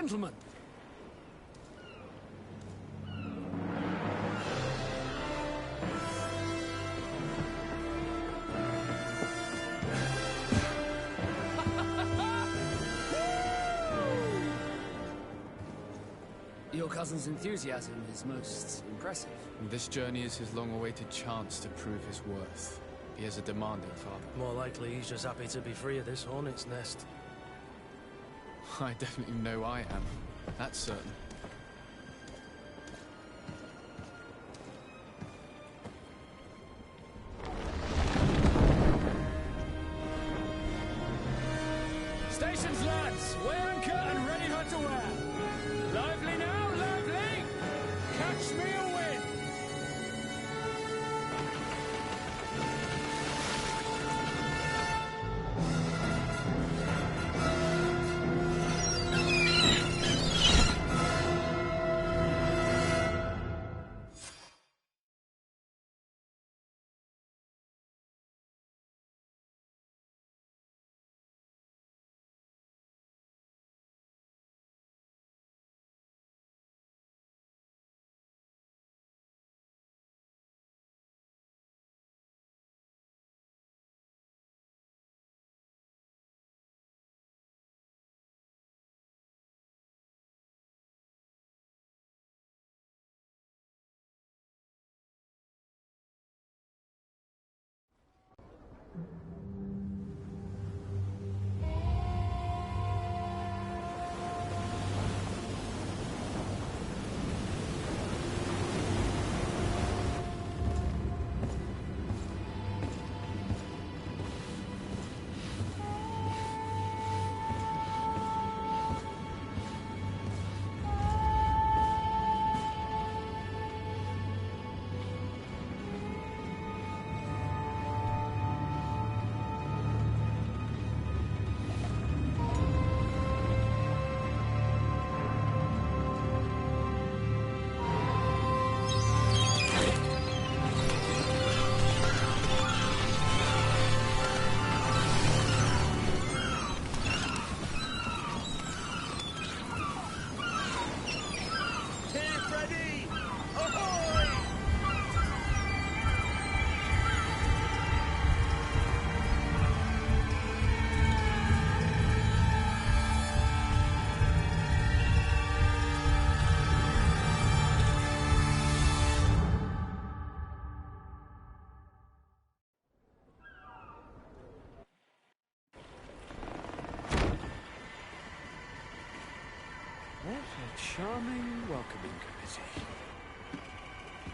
Gentlemen! Your cousin's enthusiasm is most impressive. This journey is his long-awaited chance to prove his worth. He is a demanding father. More likely he's just happy to be free of this hornet's nest. I definitely know I am. That's certain. Stations, lads! Wear and cut and ready hot to wear! Lively now, lively! Catch me a win! What a charming welcoming committee.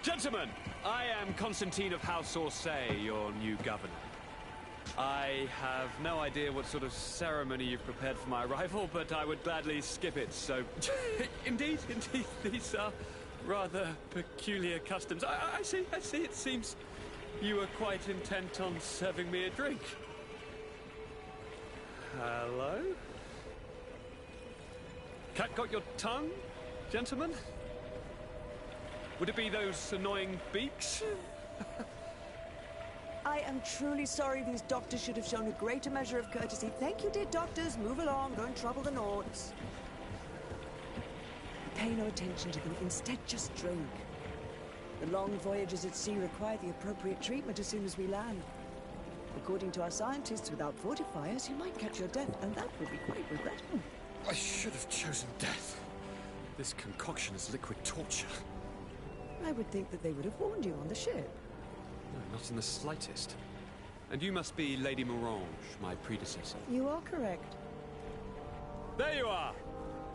Gentlemen, I am Constantine of House Orsay, your new governor. I have no idea what sort of ceremony you've prepared for my arrival, but I would gladly skip it, so... Indeed, these are rather peculiar customs. I see, it seems you were quite intent on serving me a drink. Hello? Cat got your tongue, gentlemen? Would it be those annoying beaks? I am truly sorry. These doctors should have shown a greater measure of courtesy. Thank you, dear doctors. Move along. Don't trouble the Nords. Pay no attention to them. Instead, just drink. The long voyages at sea require the appropriate treatment as soon as we land. According to our scientists, without fortifiers, you might catch your death, and that would be quite regrettable. I should have chosen death. This concoction is liquid torture. I would think that they would have warned you on the ship. No, not in the slightest. And you must be Lady Morange, my predecessor. You are correct. There you are!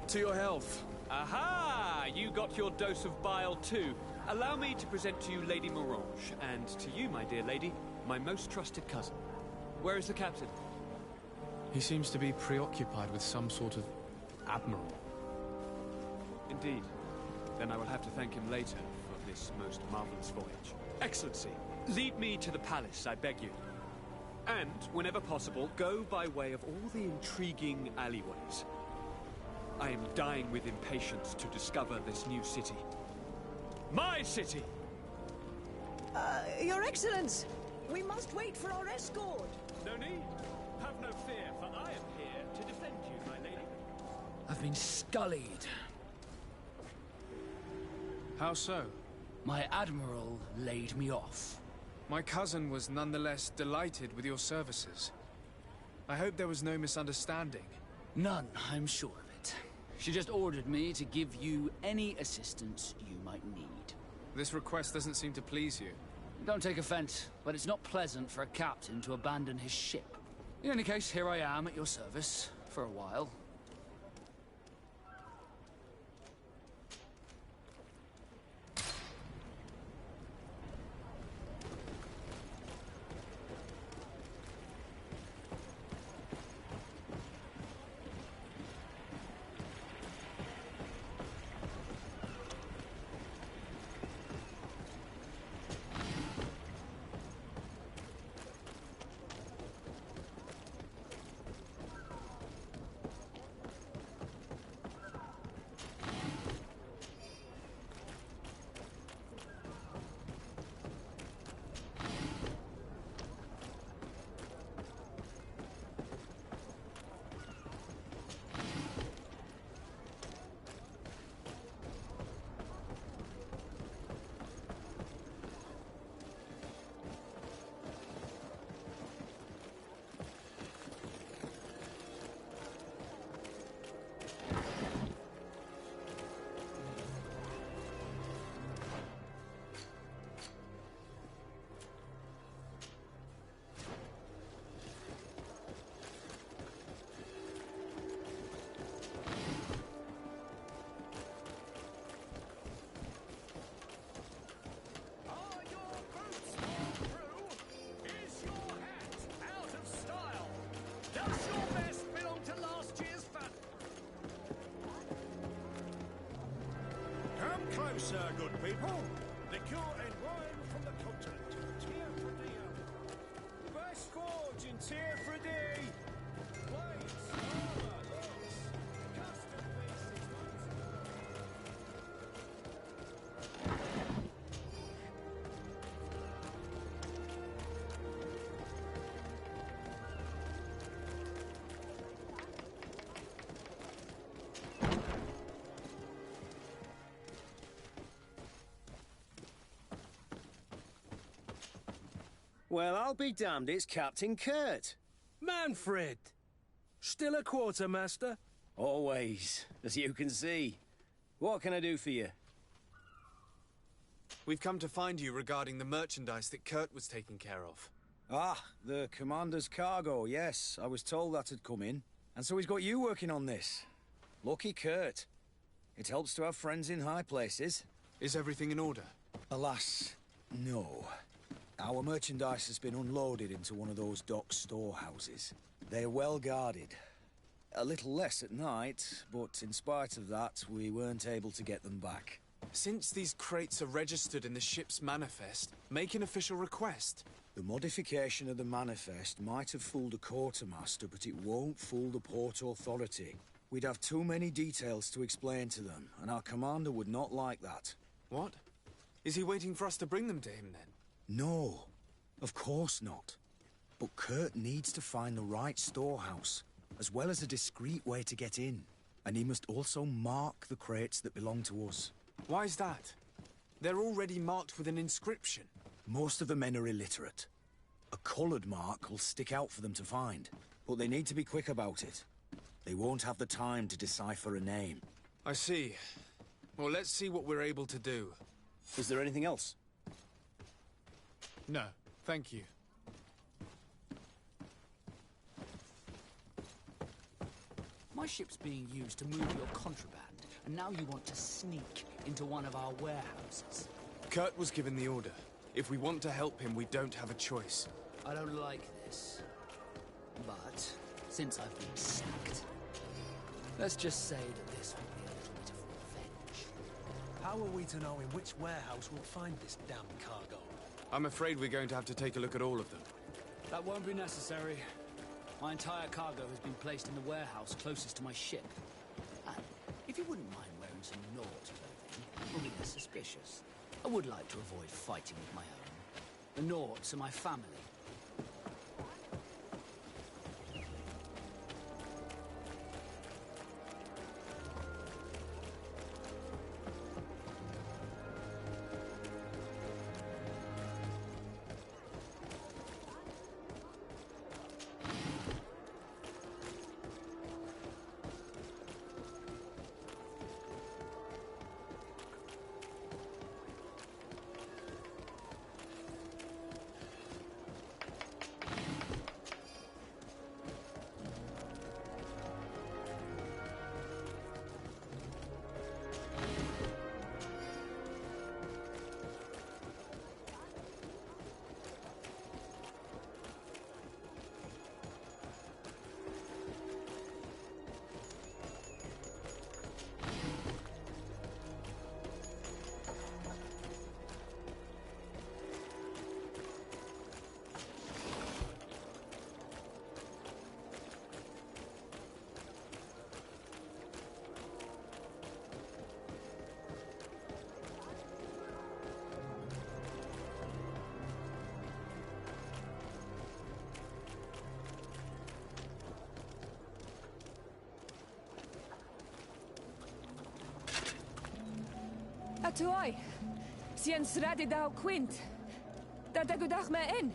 To your health. Aha! You got your dose of bile too. Allow me to present to you Lady Morange, and to you, my dear lady, my most trusted cousin. Where is the captain? He seems to be preoccupied with some sort of admiral. Indeed. Then I will have to thank him later for this most marvelous voyage. Excellency, lead me to the palace, I beg you. And, whenever possible, go by way of all the intriguing alleyways. I am dying with impatience to discover this new city. My city! Your Excellence! We must wait for our escort! No need. Have no fear, for I am here to defend you, my lady. I've been scullied. How so? My admiral laid me off. My cousin was nonetheless delighted with your services. I hope there was no misunderstanding. None, I'm sure of it. She just ordered me to give you any assistance you might need. This request doesn't seem to please you. Don't take offense, but it's not pleasant for a captain to abandon his ship. In any case, here I am at your service, for a while. Closer, good people. Liqueur and wine from the continent. Tear for the best forge and tear for the plates, armor, looks, custom pieces. Well, I'll be damned, it's Captain Kurt. Manfred! Still a quartermaster? Always, as you can see. What can I do for you? We've come to find you regarding the merchandise that Kurt was taking care of. Ah, the commander's cargo, yes. I was told that had come in. And so he's got you working on this. Lucky Kurt. It helps to have friends in high places. Is everything in order? Alas, no. Our merchandise has been unloaded into one of those dock storehouses. They're well guarded. A little less at night, but in spite of that, we weren't able to get them back. Since these crates are registered in the ship's manifest, make an official request. The modification of the manifest might have fooled a quartermaster, but it won't fool the Port Authority. We'd have too many details to explain to them, and our commander would not like that. What? Is he waiting for us to bring them to him, then? No, of course not. But Kurt needs to find the right storehouse, as well as a discreet way to get in. And he must also mark the crates that belong to us. Why's that? They're already marked with an inscription. Most of the men are illiterate. A coloured mark will stick out for them to find, but they need to be quick about it. They won't have the time to decipher a name. I see. Well, let's see what we're able to do. Is there anything else? No, thank you. My ship's being used to move your contraband, and now you want to sneak into one of our warehouses. Kurt was given the order. If we want to help him, we don't have a choice. I don't like this. But, since I've been sacked, let's just say that this will be a little bit of revenge. How are we to know in which warehouse we'll find this damn cargo? I'm afraid we're going to have to take a look at all of them. That won't be necessary. My entire cargo has been placed in the warehouse closest to my ship. And if you wouldn't mind wearing some Nord clothing, it will be less suspicious. I would like to avoid fighting with my own. The Nords are my family. Atuoi. Sien sradi dau quint. Dadagudach me in.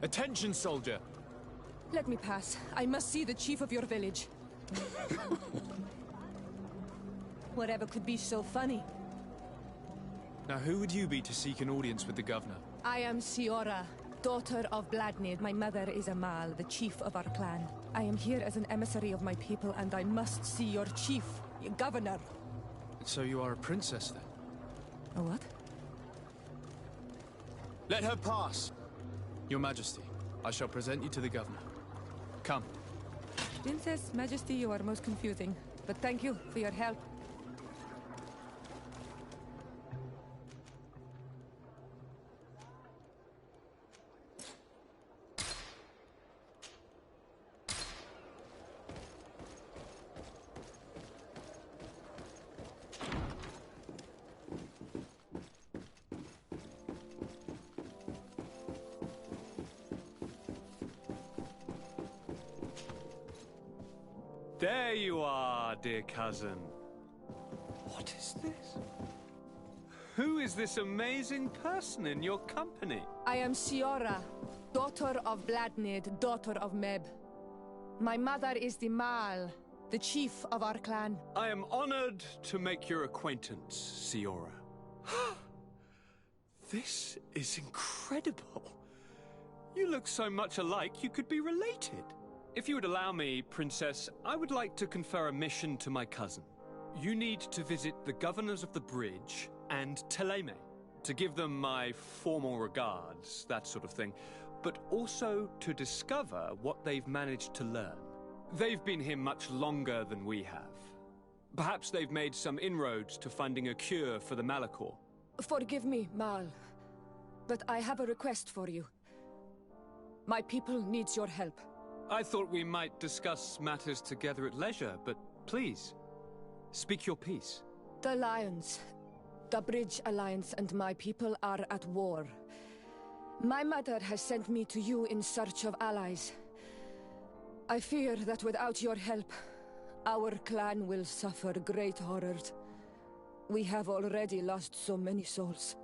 Attention, soldier! Let me pass. I must see the chief of your village. Whatever could be so funny? Now, who would you be to seek an audience with the governor? I am Siora, daughter of Bladnid. My mother is Amal, the chief of our clan. I am here as an emissary of my people, and I must see your chief, your governor. So you are a princess, then? A what? Let her pass! Your Majesty, I shall present you to the governor. Come. Princess, Majesty, you are most confusing. But thank you for your help. There you are, dear cousin. What is this? Who is this amazing person in your company? I am Siora, daughter of Bladnid, daughter of Meb. My mother is the Mal, the chief of our clan. I am honored to make your acquaintance, Siora. This is incredible. You look so much alike you could be related. If you would allow me, Princess, I would like to confer a mission to my cousin. You need to visit the governors of the bridge and Teleme to give them my formal regards, that sort of thing, but also to discover what they've managed to learn. They've been here much longer than we have. Perhaps they've made some inroads to finding a cure for the Malachor. Forgive me, Mal, but I have a request for you. My people needs your help. I thought we might discuss matters together at leisure, but please, speak your piece. The Lions, the Bridge Alliance and my people are at war. My mother has sent me to you in search of allies. I fear that without your help, our clan will suffer great horrors. We have already lost so many souls.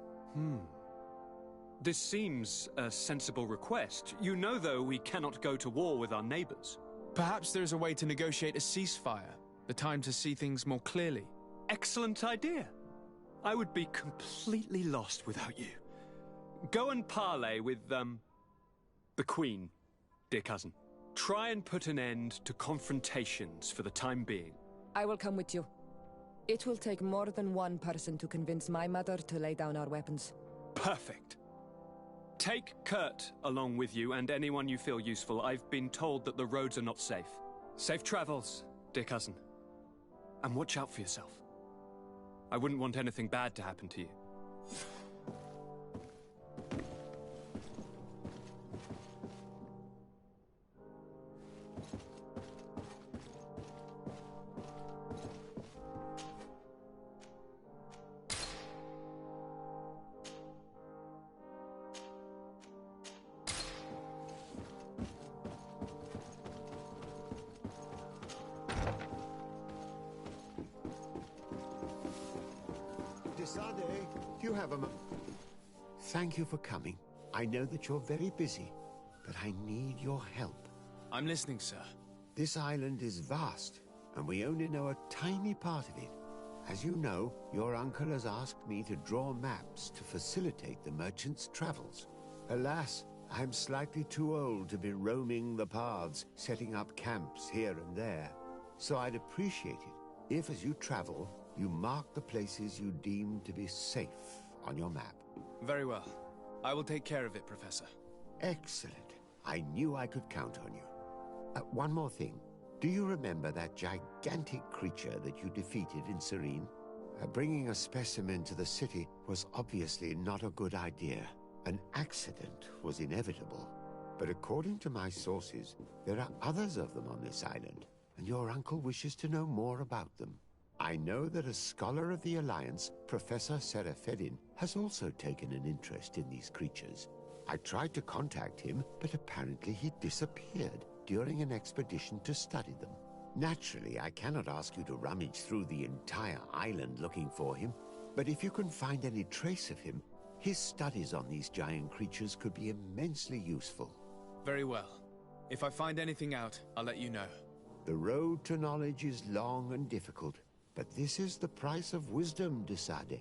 This seems a sensible request. You know, though, we cannot go to war with our neighbors. Perhaps there's a way to negotiate a ceasefire. The time to see things more clearly. Excellent idea. I would be completely lost without you. Go and parley with, the Queen, dear cousin. Try and put an end to confrontations for the time being. I will come with you. It will take more than one person to convince my mother to lay down our weapons. Perfect. Take Kurt along with you and anyone you feel useful. I've been told that the roads are not safe. Safe travels, dear cousin. And watch out for yourself. I wouldn't want anything bad to happen to you. Do you have a Thank you for coming. I know that you're very busy, but I need your help. I'm listening, sir. This island is vast, and we only know a tiny part of it. As you know, your uncle has asked me to draw maps to facilitate the merchant's travels. Alas, I'm slightly too old to be roaming the paths, setting up camps here and there. So I'd appreciate it if, as you travel, you mark the places you deem to be safe on your map. Very well. I will take care of it, Professor. Excellent. I knew I could count on you. One more thing. Do you remember that gigantic creature that you defeated in Serene? Bringing a specimen to the city was obviously not a good idea. An accident was inevitable. But according to my sources, there are others of them on this island, and your uncle wishes to know more about them. I know that a scholar of the Alliance, Professor Serafedin, has also taken an interest in these creatures. I tried to contact him, but apparently he disappeared during an expedition to study them. Naturally, I cannot ask you to rummage through the entire island looking for him, but if you can find any trace of him, his studies on these giant creatures could be immensely useful. Very well. If I find anything out, I'll let you know. The road to knowledge is long and difficult, but this is the price of wisdom, de Sade.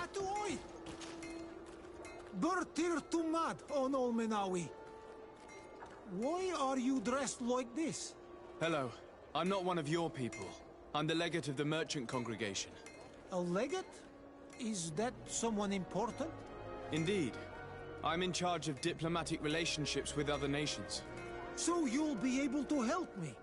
Atuoi! Bertir Tumad on Olmenawi. Why are you dressed like this? Hello. I'm not one of your people. I'm the legate of the merchant congregation. A legate? Is that someone important? Indeed. I'm in charge of diplomatic relationships with other nations. So you'll be able to help me.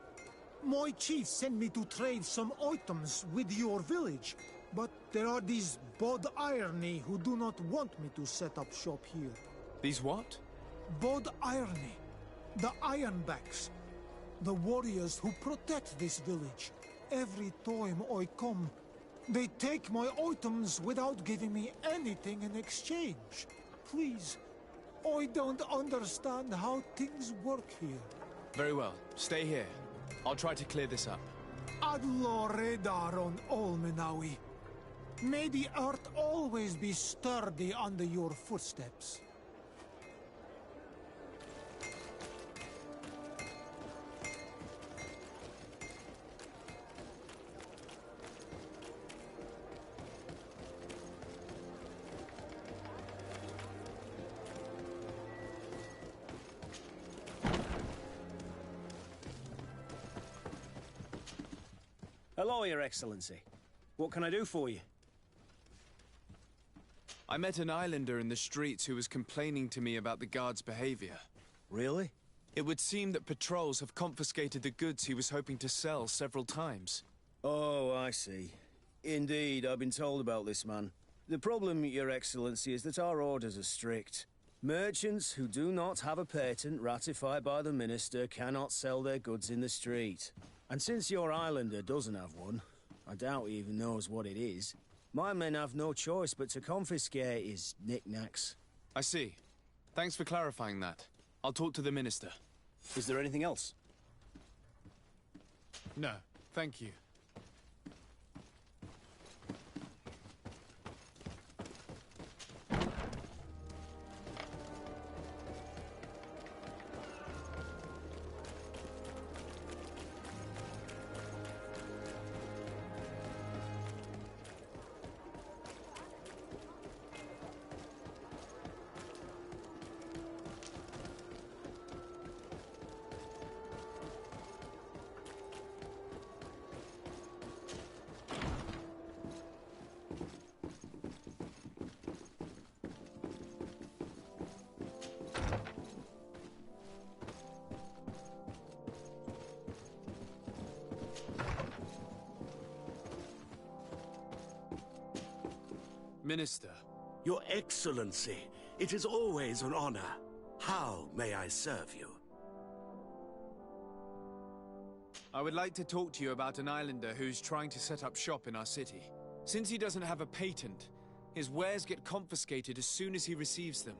My chief sent me to trade some items with your village, but there are these Bod Irony who do not want me to set up shop here. These what? Bod Irony. The Ironbacks. The warriors who protect this village. Every time I come, they take my items without giving me anything in exchange. Please, I don't understand how things work here. Very well. Stay here. I'll try to clear this up. Adlo Redar on Olmenawi. May the earth always be sturdy under your footsteps. Hello, Your Excellency. What can I do for you? I met an islander in the streets who was complaining to me about the guard's behavior. Really? It would seem that patrols have confiscated the goods he was hoping to sell several times. Oh, I see. Indeed, I've been told about this man. The problem, Your Excellency, is that our orders are strict. Merchants who do not have a patent ratified by the Minister cannot sell their goods in the street. And since your islander doesn't have one, I doubt he even knows what it is, my men have no choice but to confiscate his knickknacks. I see. Thanks for clarifying that. I'll talk to the Minister. Is there anything else? No, thank you. Minister. Your Excellency, it is always an honor. How may I serve you? I would like to talk to you about an islander who's trying to set up shop in our city. Since he doesn't have a patent, his wares get confiscated as soon as he receives them.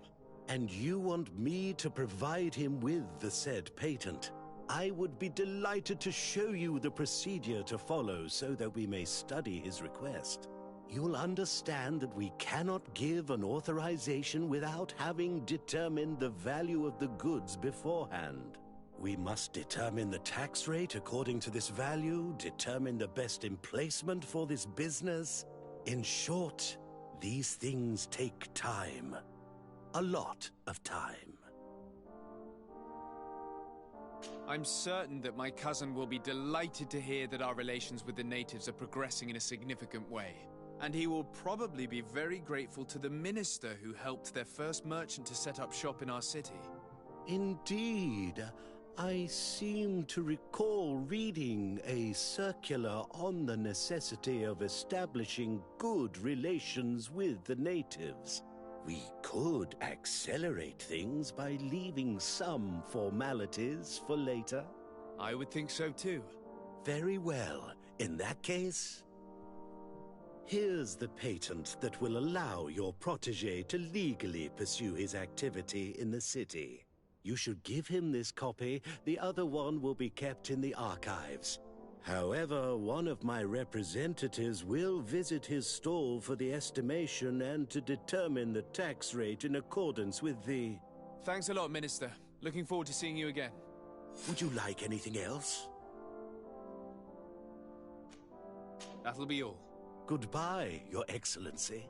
And you want me to provide him with the said patent? I would be delighted to show you the procedure to follow so that we may study his request. You'll understand that we cannot give an authorization without having determined the value of the goods beforehand. We must determine the tax rate according to this value, determine the best emplacement for this business. In short, these things take time. A lot of time. I'm certain that my cousin will be delighted to hear that our relations with the natives are progressing in a significant way. And he will probably be very grateful to the Minister who helped their first merchant to set up shop in our city. Indeed. I seem to recall reading a circular on the necessity of establishing good relations with the natives. We could accelerate things by leaving some formalities for later. I would think so too. Very well. In that case, here's the patent that will allow your protégé to legally pursue his activity in the city. You should give him this copy. The other one will be kept in the archives. However, one of my representatives will visit his stall for the estimation and to determine the tax rate in accordance with the... Thanks a lot, Minister. Looking forward to seeing you again. Would you like anything else? That'll be all. Goodbye, Your Excellency.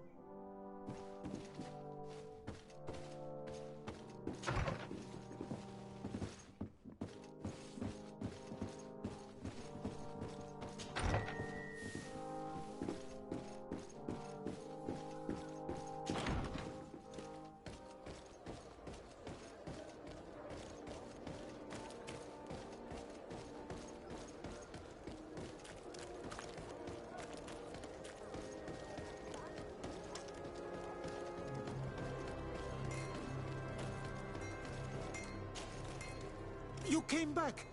You came back.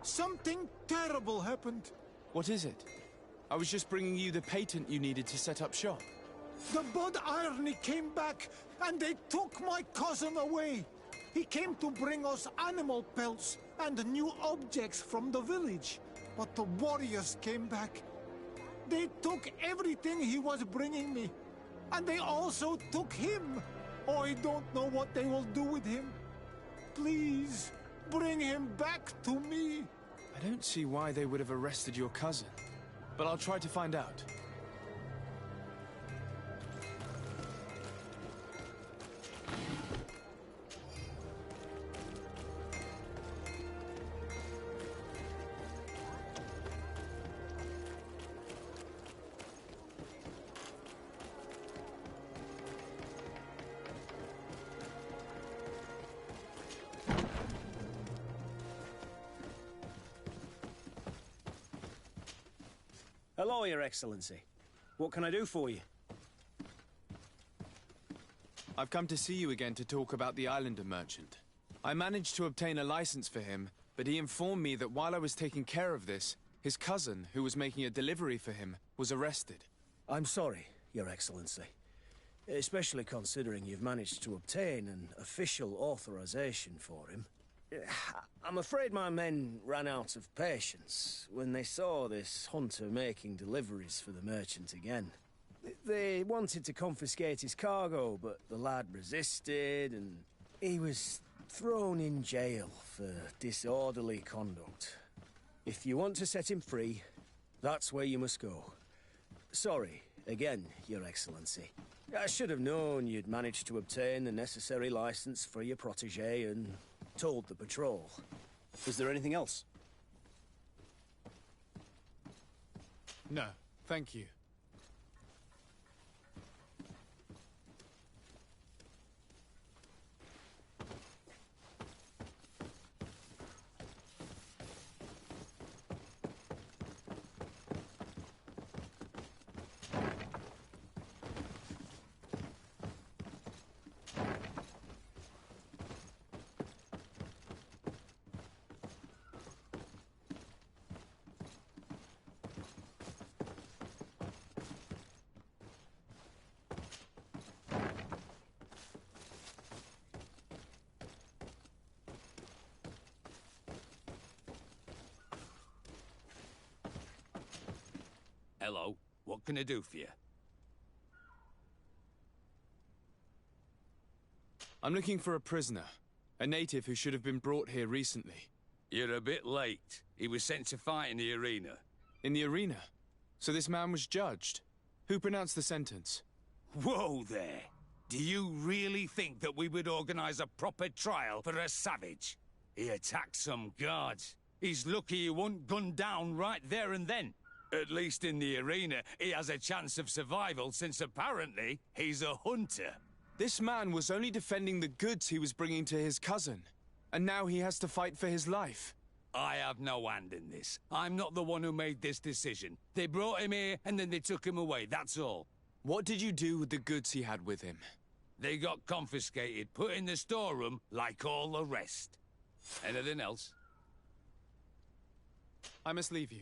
Something terrible happened. What is it? I was just bringing you the patent you needed to set up shop. The Bud Irony came back, and they took my cousin away. He came to bring us animal pelts and new objects from the village. But the warriors came back. They took everything he was bringing me. And they also took him. I don't know what they will do with him. Please, bring him back to me. I don't see why they would have arrested your cousin, but I'll try to find out. Hello, Your Excellency. What can I do for you? I've come to see you again to talk about the Islander merchant. I managed to obtain a license for him, but he informed me that while I was taking care of this, his cousin, who was making a delivery for him, was arrested. I'm sorry, Your Excellency. Especially considering you've managed to obtain an official authorization for him. I'm afraid my men ran out of patience when they saw this hunter making deliveries for the merchant again. They wanted to confiscate his cargo, but the lad resisted, and he was thrown in jail for disorderly conduct. If you want to set him free, that's where you must go. Sorry, again, Your Excellency. I should have known you'd managed to obtain the necessary license for your protégé and told the patrol. Is there anything else? No, thank you. Hello, what can I do for you? I'm looking for a prisoner. A native who should have been brought here recently. You're a bit late. He was sent to fight in the arena. In the arena? So this man was judged? Who pronounced the sentence? Whoa there! Do you really think that we would organize a proper trial for a savage? He attacked some guards. He's lucky he wasn't gunned down right there and then. At least in the arena, he has a chance of survival since apparently he's a hunter. This man was only defending the goods he was bringing to his cousin. And now he has to fight for his life. I have no hand in this. I'm not the one who made this decision. They brought him here, and then they took him away, that's all. What did you do with the goods he had with him? They got confiscated, put in the storeroom, like all the rest. Anything else? I must leave you.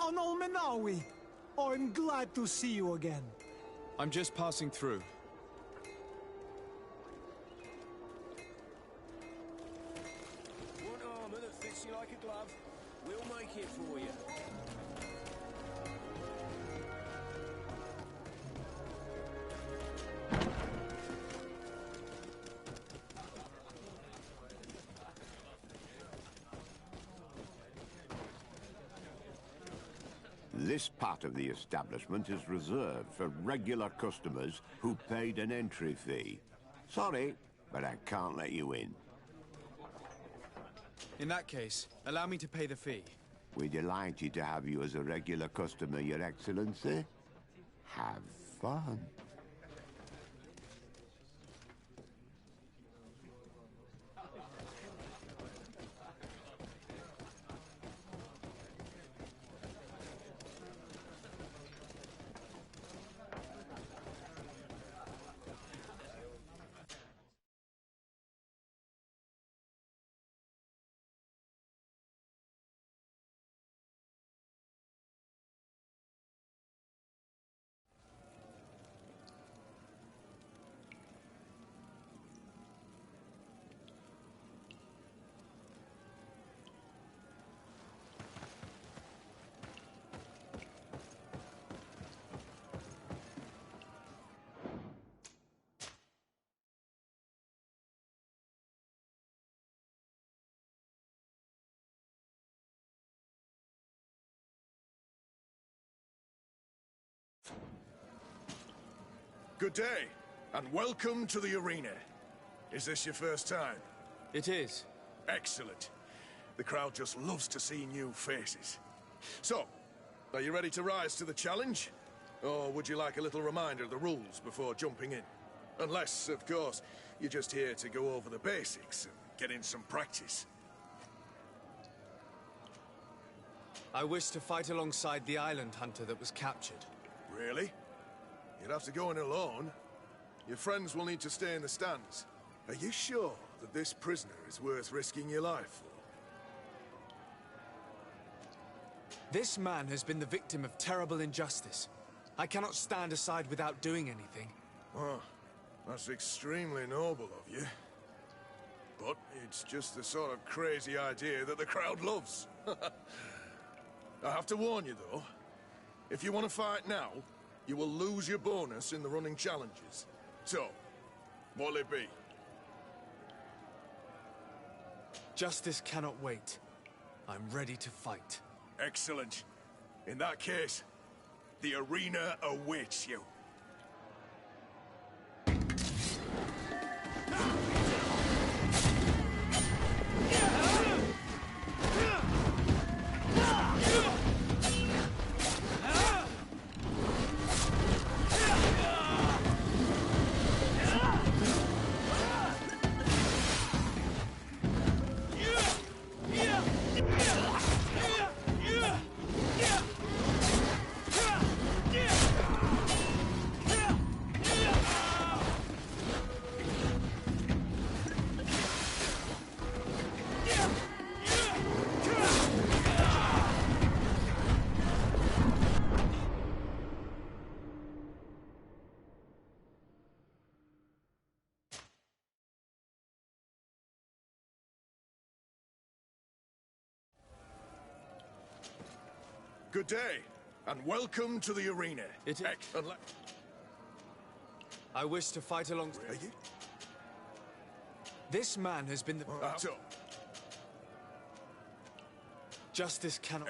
Anol Menawi. I'm glad to see you again. I'm just passing through. One armor that fits you like a glove. We'll make it for you. This part of the establishment is reserved for regular customers who paid an entry fee. Sorry, but I can't let you in. In that case, allow me to pay the fee. We're delighted to have you as a regular customer, Your Excellency. Have fun. Good day, and welcome to the arena. Is this your first time? It is. Excellent. The crowd just loves to see new faces. So, are you ready to rise to the challenge? Or would you like a little reminder of the rules before jumping in? Unless, of course, you're just here to go over the basics and get in some practice. I wish to fight alongside the island hunter that was captured. Really? You'd have to go in alone. Your friends will need to stay in the stands. Are you sure that this prisoner is worth risking your life for? This man has been the victim of terrible injustice. I cannot stand aside without doing anything. Oh, that's extremely noble of you. but it's just the sort of crazy idea that the crowd loves. I have to warn you, though. If you want to fight now, you will lose your bonus in the running challenges. So, what'll it be? Justice cannot wait. I'm ready to fight. Excellent. In that case, the arena awaits you. Good day, and welcome to the arena. I wish to fight along... Really? This man has been the... So, Justice cannot...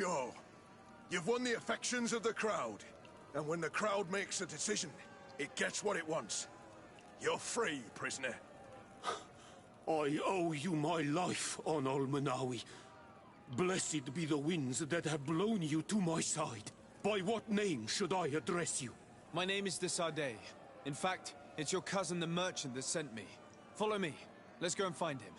Sure. You've won the affections of the crowd. And when the crowd makes a decision, it gets what it wants. You're free, prisoner. I owe you my life, on Almanawi. Blessed be the winds that have blown you to my side. By what name should I address you? My name is de Sardet. In fact, it's your cousin the merchant that sent me. Follow me. Let's go and find him.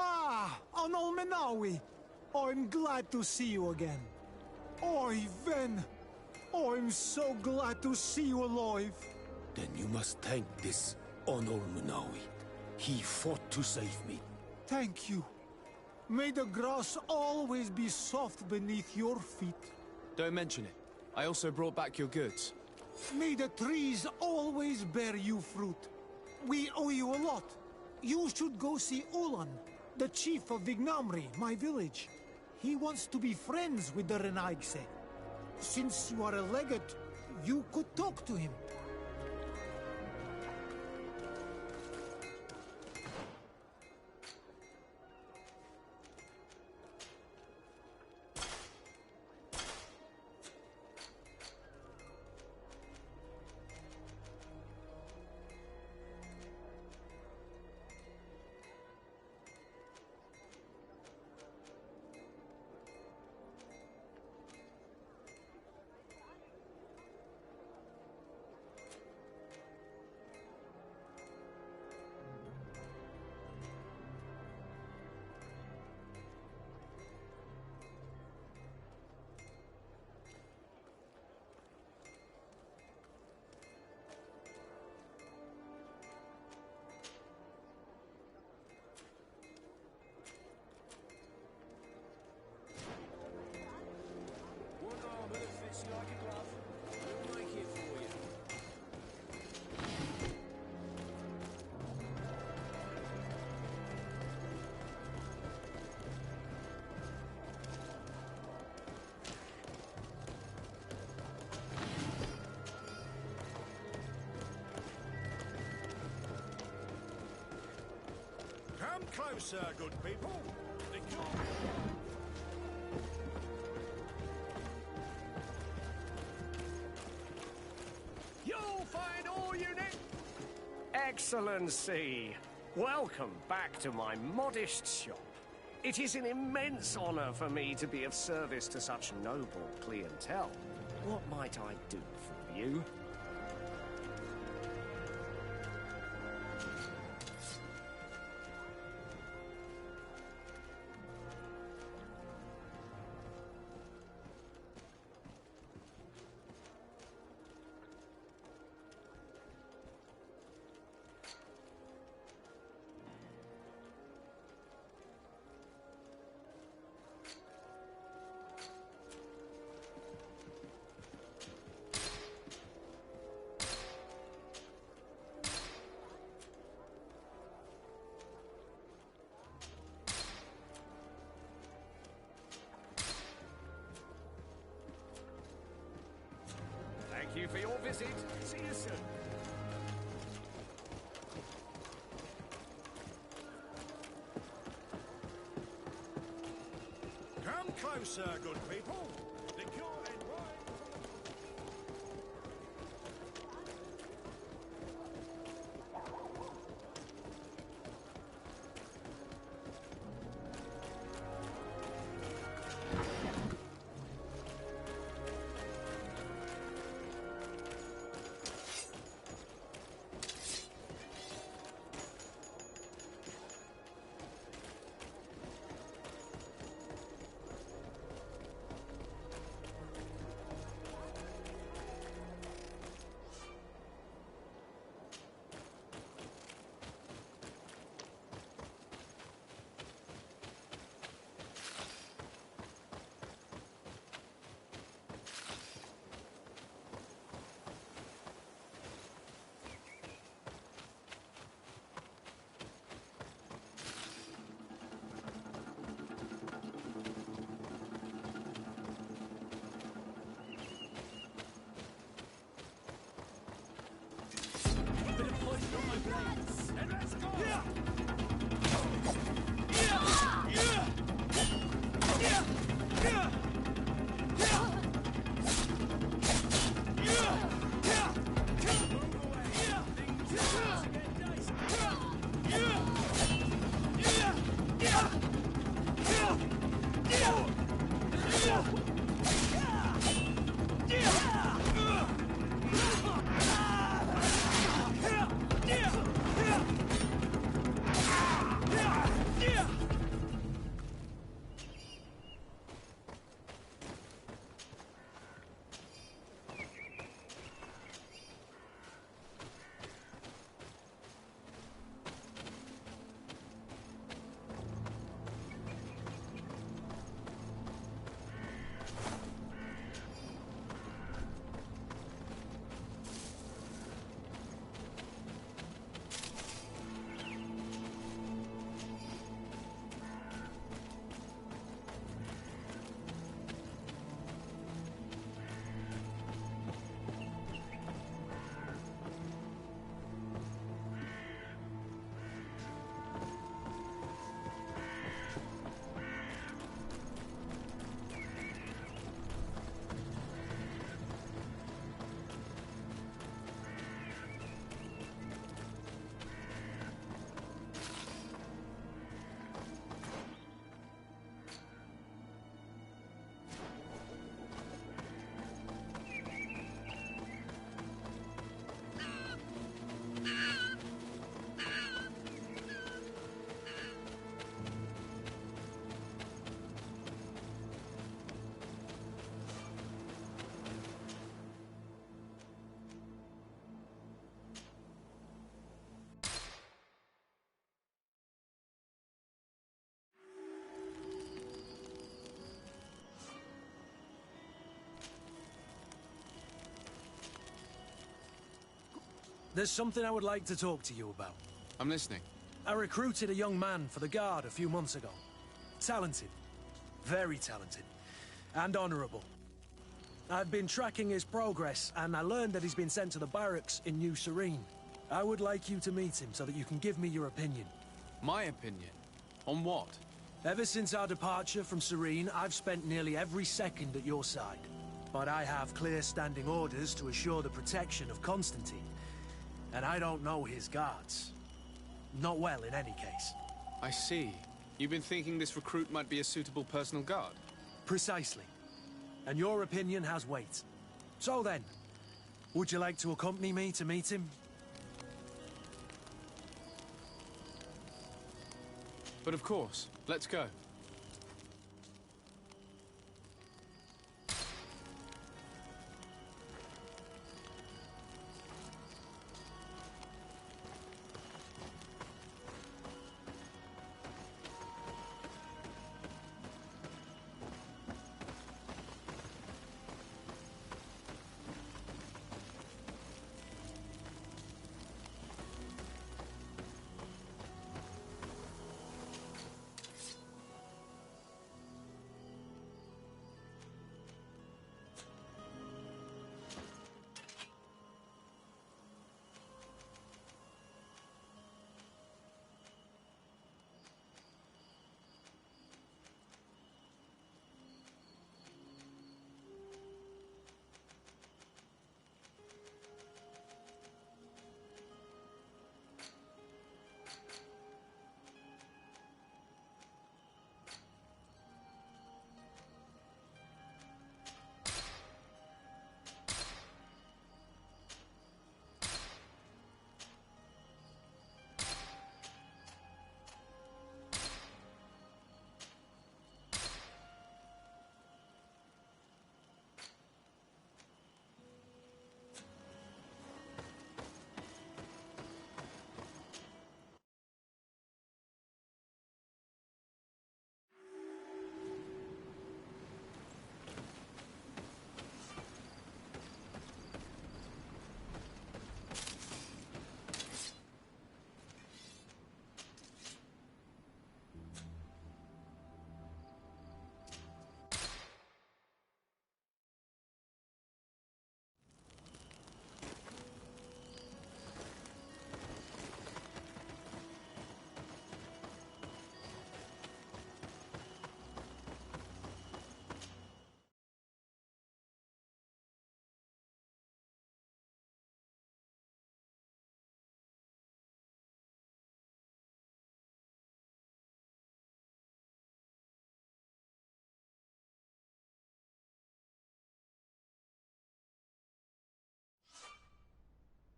Ah, Anol Menawi. I'm glad to see you again. Oi, Ven. I'm so glad to see you alive. Then you must thank this Honor Munawi. He fought to save me. Thank you. May the grass always be soft beneath your feet. Don't mention it. I also brought back your goods. May the trees always bear you fruit. We owe you a lot. You should go see Ulan, the chief of Vignamri, my village. He wants to be friends with the Renaigse. Since you are a legate, you could talk to him. Come closer, good people. The cure... You'll find all you need. Excellency, welcome back to my modest shop. It is an immense honor for me to be of service to such noble clientele. What might I do for you? there's it. See you soon. Come closer, good people. Liqueur and wine from the... There's something I would like to talk to you about. I'm listening. I recruited a young man for the Guard a few months ago. Talented. Very talented. And honorable. I've been tracking his progress, and I learned that he's been sent to the barracks in New Serene. I would like you to meet him so that you can give me your opinion. My opinion? On what? Ever since our departure from Serene, I've spent nearly every second at your side. But I have clear standing orders to assure the protection of Constantine. And I don't know his guards. Not well, in any case. I see. You've been thinking this recruit might be a suitable personal guard? Precisely. And your opinion has weight. So then, would you like to accompany me to meet him? But of course. Let's go.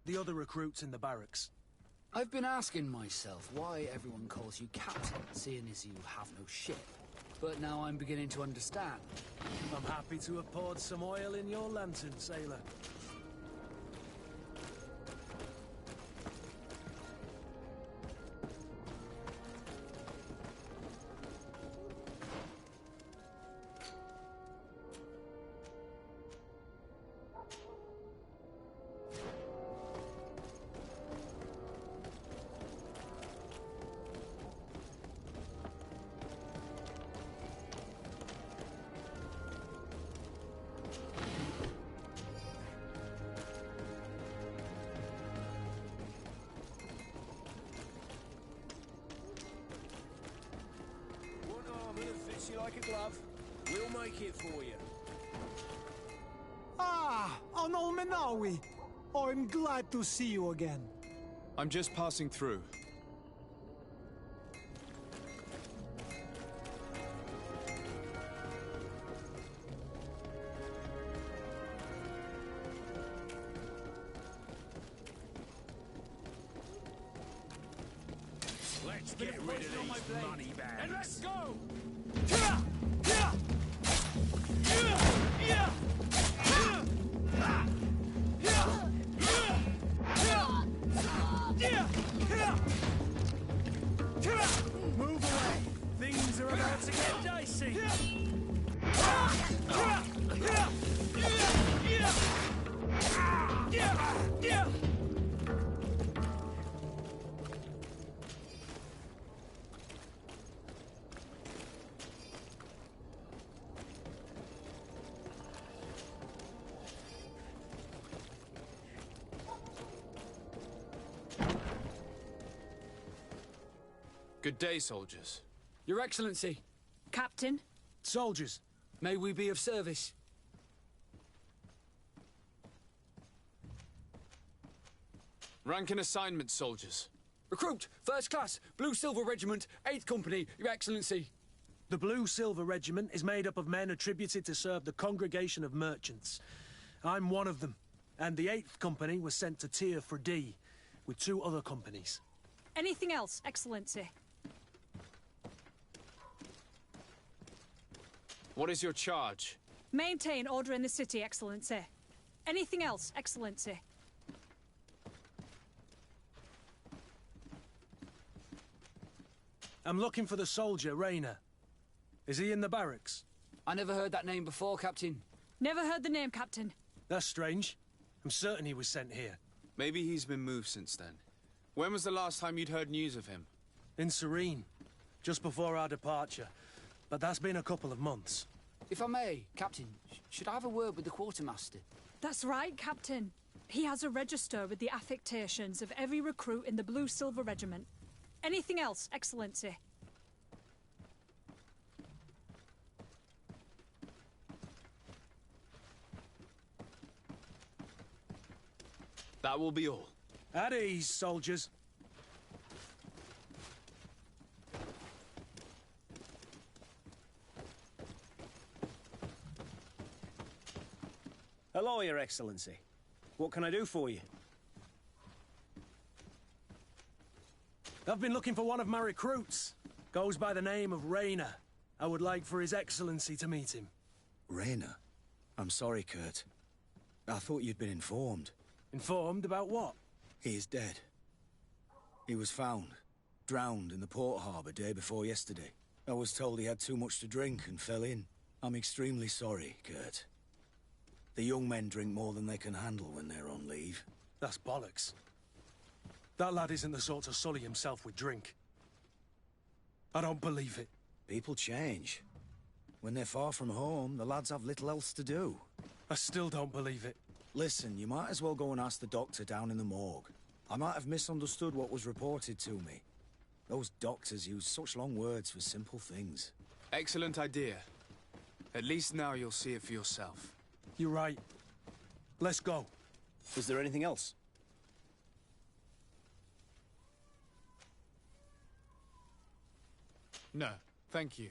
the other recruits in the barracks? I've been asking myself why everyone calls you Captain, seeing as you have no ship. But now I'm beginning to understand. I'm happy to have poured some oil in your lantern, sailor. Like a glove. We'll make it for you. Ah, an Olmenawi. I'm glad to see you again. I'm just passing through. Let's get rid of these money bags. And let's go! Move away! Things are about to get dicey! Good day, soldiers. Your Excellency, Captain? Soldiers, may we be of service? Rank and assignment, soldiers. Recruit, First Class, Blue Silver Regiment, 8th Company, Your Excellency. the Blue Silver Regiment is made up of men attributed to serve the Congregation of Merchants. I'm one of them, and the 8th Company was sent to Tyr for D, with 2 other companies. Anything else, Excellency? What is your charge? Maintain order in the city, Excellency. Anything else, Excellency? I'm looking for the soldier, Rayner. Is he in the barracks? I never heard that name before, Captain. Never heard the name, Captain. That's strange. I'm certain he was sent here. Maybe he's been moved since then. When was the last time you'd heard news of him? In Serene, just before our departure. But that's been a couple of months. If I may, Captain, should I have a word with the quartermaster? That's right, Captain. He has a register with the affectations of every recruit in the Blue Silver Regiment. Anything else, Excellency? That will be all. At ease, soldiers. Hello, Your Excellency. What can I do for you? I've been looking for one of my recruits. Goes by the name of Rayner. I would like for His Excellency to meet him. Rayner? I'm sorry, Kurt. I thought you'd been informed. Informed about what? He is dead. He was found, drowned in the port harbour day before yesterday. I was told he had too much to drink and fell in. I'm extremely sorry, Kurt. The young men drink more than they can handle when they're on leave. That's bollocks. That lad isn't the sort to sully himself with drink. I don't believe it. People change. When they're far from home, the lads have little else to do. I still don't believe it. Listen, you might as well go and ask the doctor down in the morgue. I might have misunderstood what was reported to me. Those doctors use such long words for simple things. Excellent idea. At least now you'll see it for yourself. You're right. Let's go. Is there anything else? No, thank you.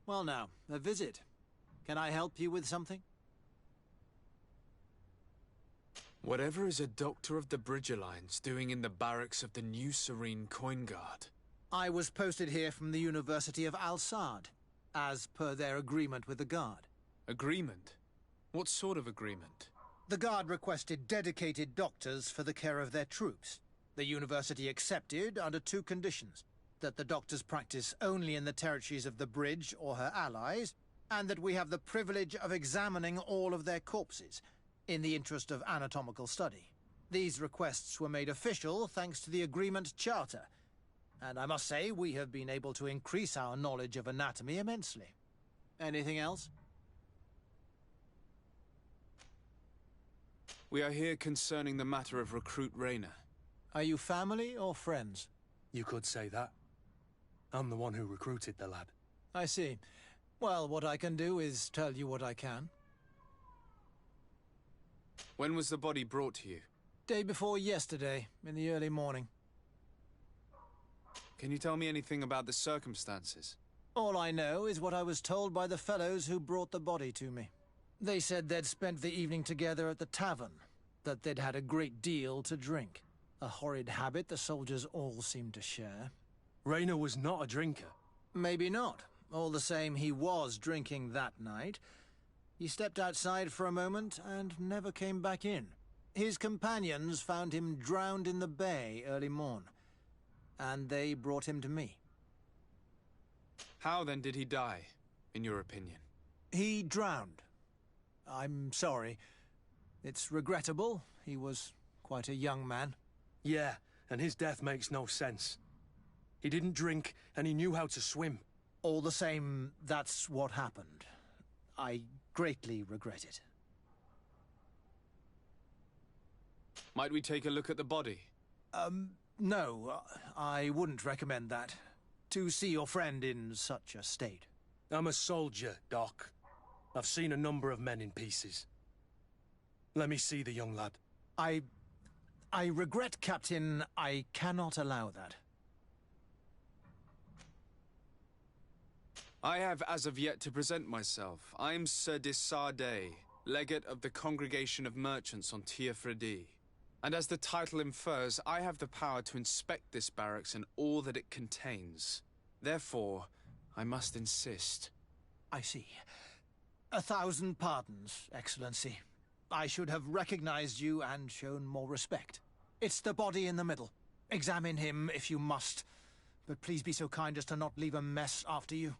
Well now, a visit. Can I help you with something? Whatever is a doctor of the Bridge Alliance doing in the barracks of the New Serene Coin Guard? I was posted here from the University of Al-Sad, as per their agreement with the Guard. Agreement? What sort of agreement? The Guard requested dedicated doctors for the care of their troops. The university accepted under 2 conditions: that the doctors practice only in the territories of the Bridge or her allies, and that we have the privilege of examining all of their corpses, in the interest of anatomical study. These requests were made official thanks to the Agreement Charter, and I must say we have been able to increase our knowledge of anatomy immensely. Anything else? We are here concerning the matter of recruit Rayner. Are you family or friends? You could say that. I'm the one who recruited the lad. I see. Well, what I can do is tell you what I can. When was the body brought to you? Day before yesterday, in the early morning. Can you tell me anything about the circumstances? All I know is what I was told by the fellows who brought the body to me. They said they'd spent the evening together at the tavern, that they'd had a great deal to drink. A horrid habit the soldiers all seemed to share. Rayner was not a drinker. Maybe not. All the same, he was drinking that night. He stepped outside for a moment and never came back in. His companions found him drowned in the bay early morn, and they brought him to me. How then did he die, in your opinion? He drowned. I'm sorry. It's regrettable. He was quite a young man. Yeah, and his death makes no sense. He didn't drink, and he knew how to swim. All the same, that's what happened. I greatly regret it. Might we take a look at the body? No, I wouldn't recommend that. To see your friend in such a state. I'm a soldier, Doc. I've seen a number of men in pieces. Let me see the young lad. I regret, Captain. I cannot allow that. I have as of yet to present myself. I'm Sir Desardet, legate of the Congregation of Merchants on Tir Fredi. And as the title infers, I have the power to inspect this barracks and all that it contains. Therefore, I must insist. I see. 1,000 pardons, Excellency. I should have recognized you and shown more respect. It's the body in the middle. Examine him if you must, but please be so kind as to not leave a mess after you.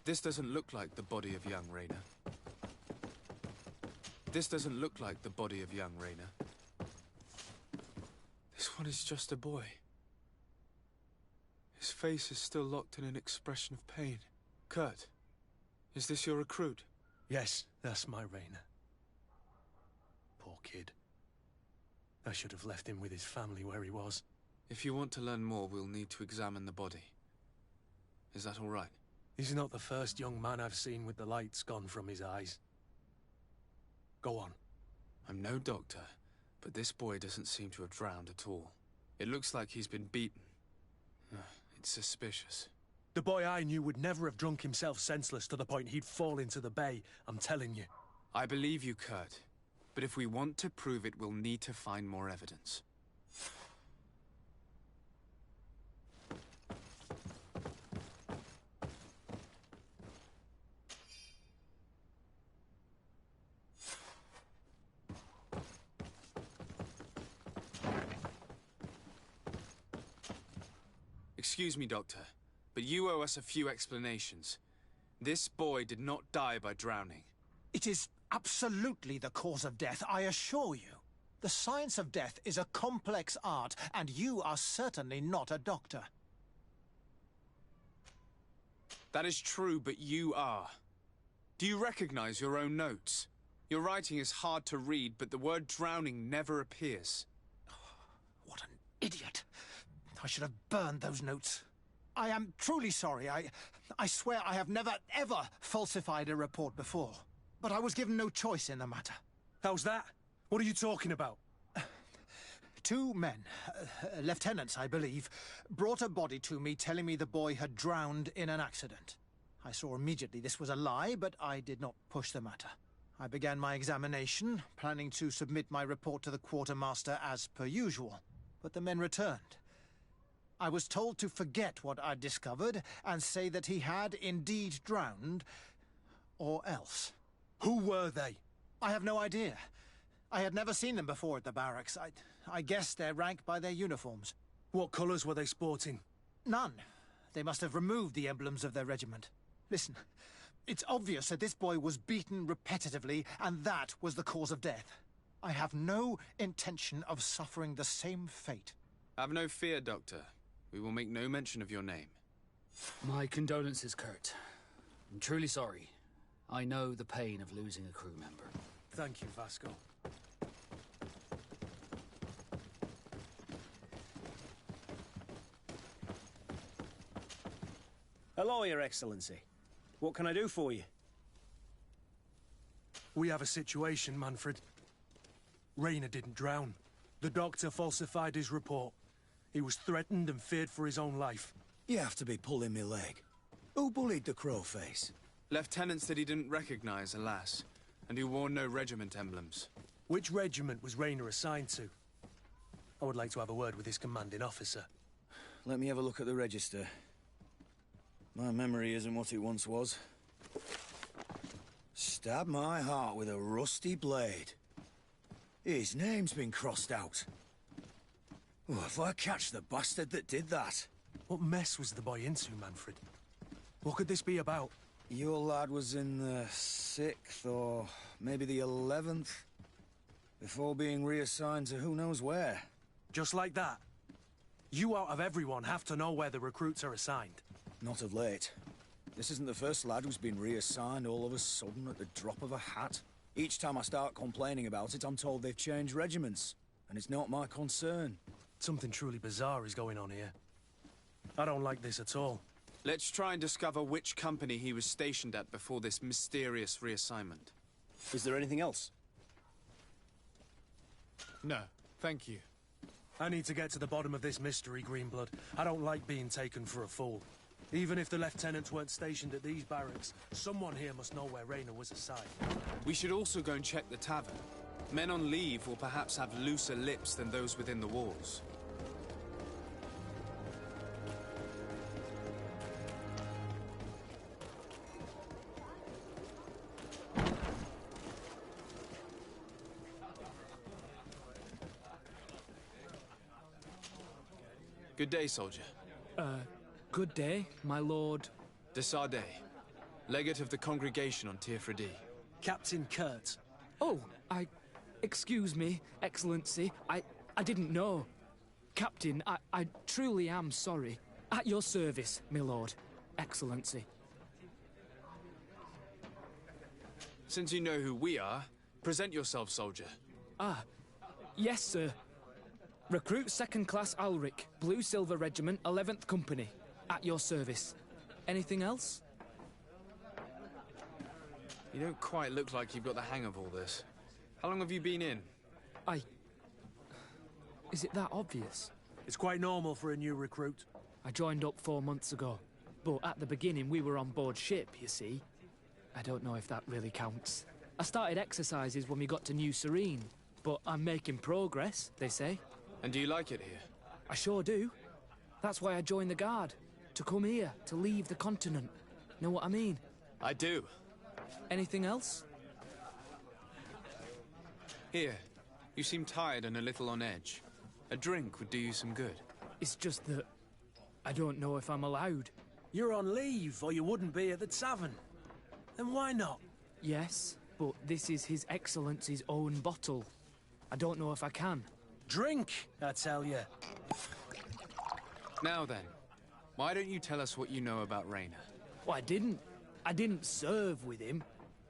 This doesn't look like the body of young Rayner. This doesn't look like the body of young Rayner. This one is just a boy. His face is still locked in an expression of pain. Kurt, is this your recruit? Yes, that's my Rayner. Poor kid. I should have left him with his family where he was. If you want to learn more, we'll need to examine the body. Is that all right? He's not the first young man I've seen with the lights gone from his eyes. Go on. I'm no doctor, but this boy doesn't seem to have drowned at all. It looks like he's been beaten. It's suspicious. The boy I knew would never have drunk himself senseless to the point he'd fall into the bay, I'm telling you. I believe you, Kurt. But if we want to prove it, we'll need to find more evidence. Excuse me, Doctor, but you owe us a few explanations. This boy did not die by drowning. It is absolutely the cause of death, I assure you. The science of death is a complex art, and you are certainly not a doctor. That is true, but you are. Do you recognize your own notes? Your writing is hard to read, but the word drowning never appears. What an idiot. I should have burned those notes. I am truly sorry. I swear I have never, ever falsified a report before. But I was given no choice in the matter. How's that? What are you talking about? 2 men, lieutenants, I believe, brought a body to me telling me the boy had drowned in an accident. I saw immediately this was a lie, but I did not push the matter. I began my examination, planning to submit my report to the quartermaster as per usual, but the men returned. I was told to forget what I'd discovered and say that he had indeed drowned, or else. Who were they? I have no idea. I had never seen them before at the barracks. I guessed their rank by their uniforms. What colours were they sporting? None. They must have removed the emblems of their regiment. Listen, it's obvious that this boy was beaten repetitively, and that was the cause of death. I have no intention of suffering the same fate. Have no fear, Doctor. We will make no mention of your name. My condolences, Kurt. I'm truly sorry. I know the pain of losing a crew member. Thank you, Vasco. Hello, Your Excellency. What can I do for you? We have a situation, Manfred. Rayner didn't drown. The doctor falsified his report. He was threatened and feared for his own life. You have to be pulling me leg. Who bullied the crowface? Lieutenants that he didn't recognize, alas, and who wore no regiment emblems. Which regiment was Rayner assigned to? I would like to have a word with his commanding officer. Let me have a look at the register. My memory isn't what it once was. Stab my heart with a rusty blade. His name's been crossed out. Oh, if I catch the bastard that did that. What mess was the boy into, Manfred? What could this be about? Your lad was in the 6th or maybe the 11th, before being reassigned to who knows where. Just like that? You out of everyone have to know where the recruits are assigned. Not of late. This isn't the first lad who's been reassigned all of a sudden at the drop of a hat. Each time I start complaining about it, I'm told they've changed regiments, and it's not my concern. Something truly bizarre is going on here. I don't like this at all. Let's try and discover which company he was stationed at before this mysterious reassignment. Is there anything else? No, thank you. I need to get to the bottom of this mystery, Greenblood. I don't like being taken for a fool. Even if the lieutenants weren't stationed at these barracks, someone here must know where Rayner was assigned. We should also go and check the tavern. Men on leave will perhaps have looser lips than those within the walls. Good day, soldier. Good day, my lord. De Sardet, legate of the congregation on Tirfredi. Captain Kurt. Oh, excuse me, Excellency. I didn't know. Captain, I truly am sorry. At your service, my lord. Excellency. Since you know who we are, present yourself, soldier. Yes, sir. Recruit 2nd Class Ulrich, Blue Silver Regiment, 11th Company. At your service. Anything else? You don't quite look like you've got the hang of all this. How long have you been in? Is it that obvious? It's quite normal for a new recruit. I joined up 4 months ago. But at the beginning, we were on board ship, you see. I don't know if that really counts. I started exercises when we got to New Serene. But I'm making progress, they say. And do you like it here? I sure do. That's why I joined the Guard. To come here, to leave the continent. Know what I mean? I do. Anything else? Here. You seem tired and a little on edge. A drink would do you some good. It's just that I don't know if I'm allowed. You're on leave, or you wouldn't be at the tavern. Then why not? Yes, but this is His Excellency's own bottle. I don't know if I can. Drink, I tell you. Now then, why don't you tell us what you know about Rayner? Well, I didn't serve with him.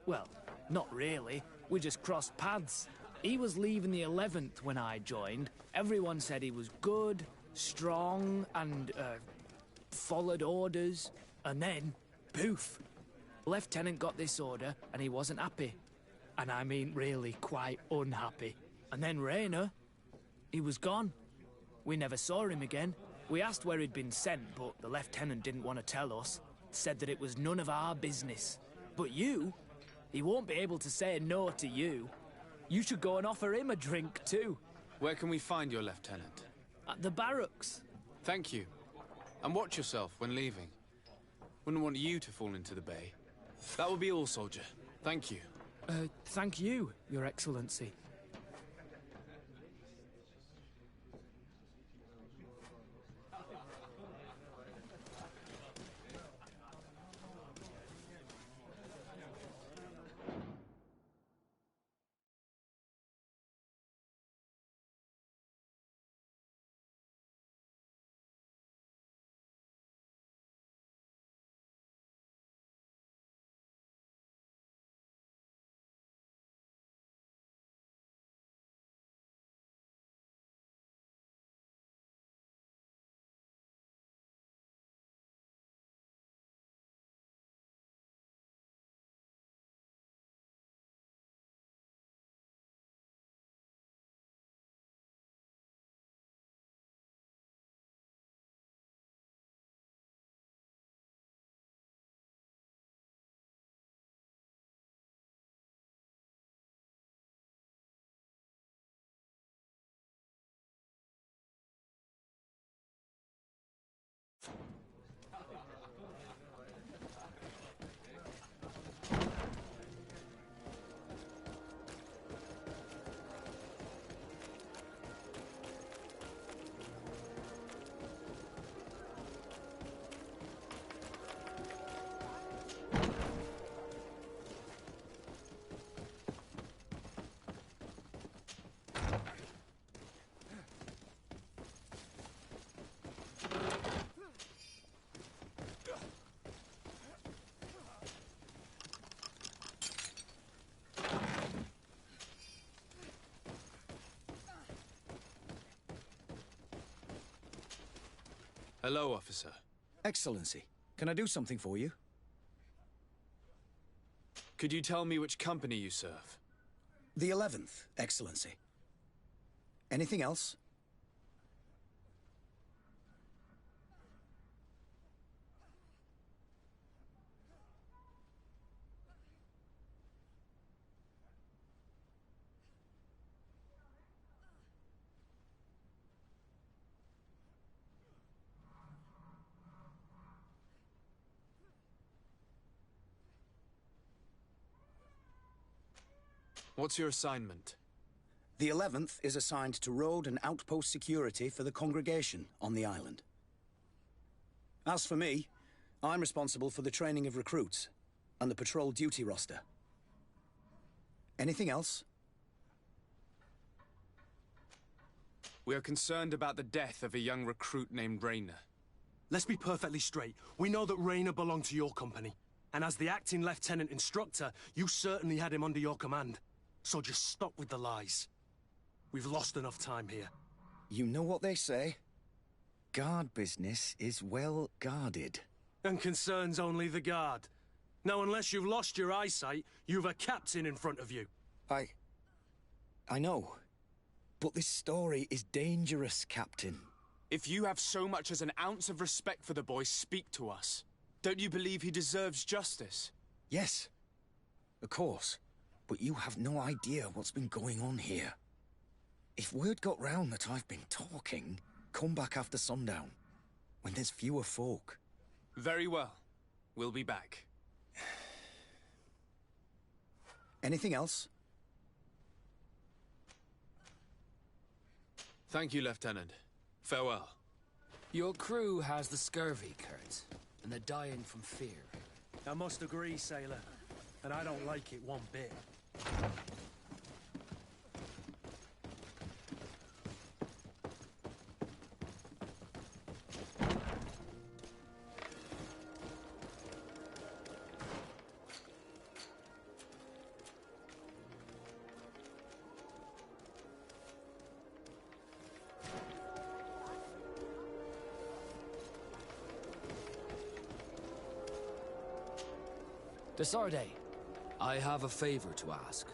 Well, not really. We just crossed paths. He was leaving the 11th when I joined. Everyone said he was good, strong, and, followed orders. And then, poof. Lieutenant got this order, and he wasn't happy. And I mean really quite unhappy. And then Rayner, He was gone. We never saw him again. We asked where he'd been sent, but the lieutenant didn't want to tell us. Said that it was none of our business. But you? He won't be able to say no to you. You should go and offer him a drink, too. Where can we find your lieutenant? At the barracks. Thank you. And watch yourself when leaving. Wouldn't want you to fall into the bay. That will be all, soldier. Thank you. Thank you, Your Excellency. Hello, officer. Excellency, can I do something for you? Could you tell me which company you serve? The 11th, Excellency. Anything else? What's your assignment? The 11th is assigned to road and outpost security for the congregation on the island. As for me, I'm responsible for the training of recruits and the patrol duty roster. Anything else? We are concerned about the death of a young recruit named Rayner. Let's be perfectly straight. We know that Rayner belonged to your company. And as the acting lieutenant instructor, you certainly had him under your command. So just stop with the lies. We've lost enough time here. You know what they say? Guard business is well guarded. And concerns only the guard. Now, unless you've lost your eyesight, you've a captain in front of you. I know. But this story is dangerous, Captain. If you have so much as an ounce of respect for the boy, speak to us. Don't you believe he deserves justice? Yes, of course. But you have no idea what's been going on here. If word got round that I've been talking, come back after sundown, when there's fewer folk. Very well. We'll be back. Anything else? Thank you, Lieutenant. Farewell. Your crew has the scurvy, Kurt, and they're dying from fear. I must agree, sailor. And I don't like it one bit. Desarde, I have a favor to ask.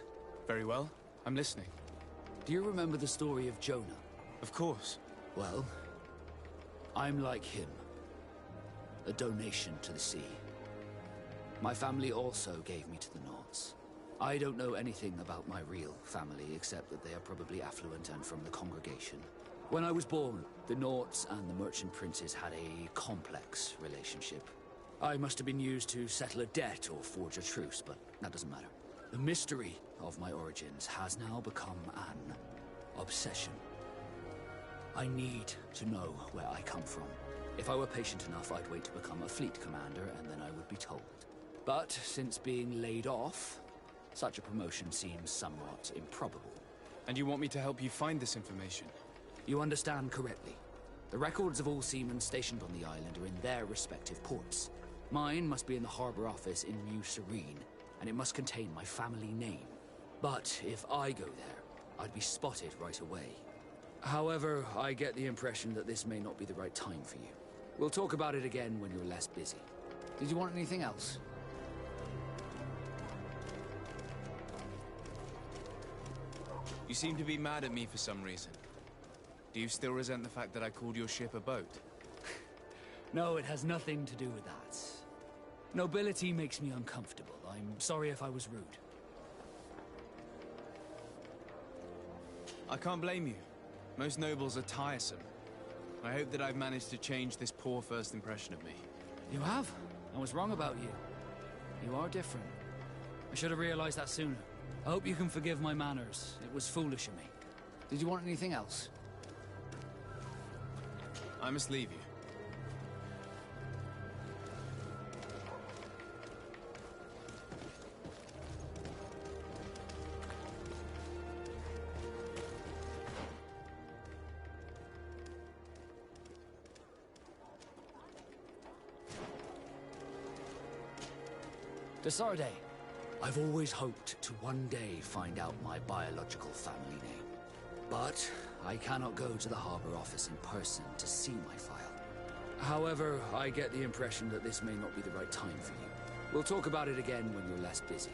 Very well. I'm listening. Do you remember the story of Jonah? Of course. Well, I'm like him. A donation to the sea. My family also gave me to the Nords. I don't know anything about my real family, except that they are probably affluent and from the congregation. When I was born, the Nords and the Merchant Princes had a complex relationship. I must have been used to settle a debt or forge a truce, but that doesn't matter. The mystery of my origins has now become an obsession. I need to know where I come from. If I were patient enough, I'd wait to become a fleet commander, and then I would be told. But since being laid off, such a promotion seems somewhat improbable. And you want me to help you find this information? You understand correctly. The records of all seamen stationed on the island are in their respective ports. Mine must be in the harbor office in New Serene, and it must contain my family name. But if I go there, I'd be spotted right away. However, I get the impression that this may not be the right time for you. We'll talk about it again when you're less busy. Did you want anything else? You seem to be mad at me for some reason. Do you still resent the fact that I called your ship a boat? No, it has nothing to do with that. Nobility makes me uncomfortable. I'm sorry if I was rude. I can't blame you. Most nobles are tiresome. I hope that I've managed to change this poor first impression of me. You have? I was wrong about you. You are different. I should have realized that sooner. I hope you can forgive my manners. It was foolish of me. Did you want anything else? I must leave you. Desarde, I've always hoped to one day find out my biological family name. But I cannot go to the harbor office in person to see my file. However, I get the impression that this may not be the right time for you. We'll talk about it again when you're less busy.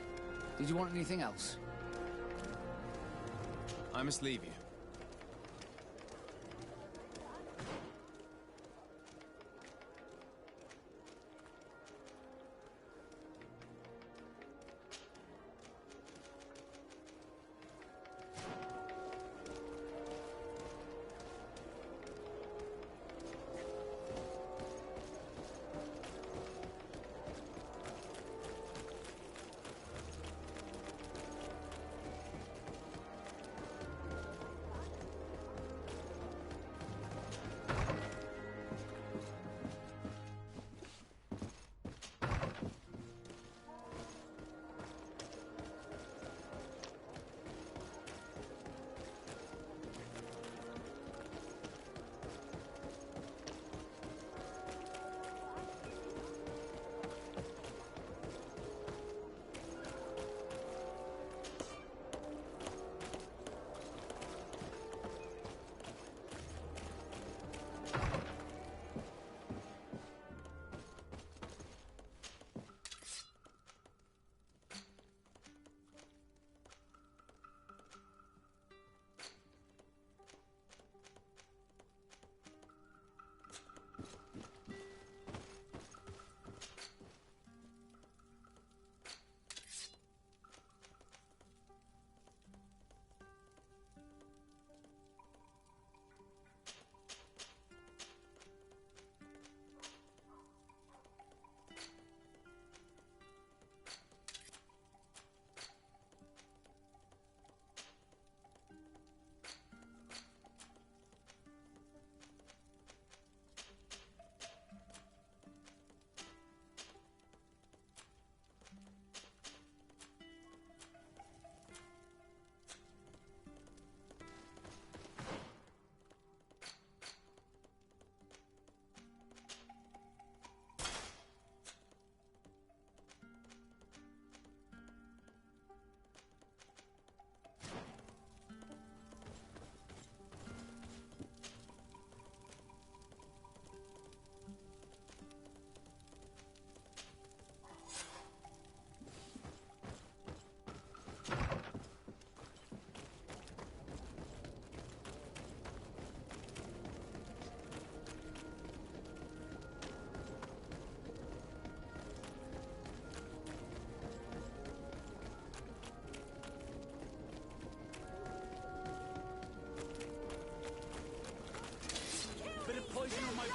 Did you want anything else? I must leave you.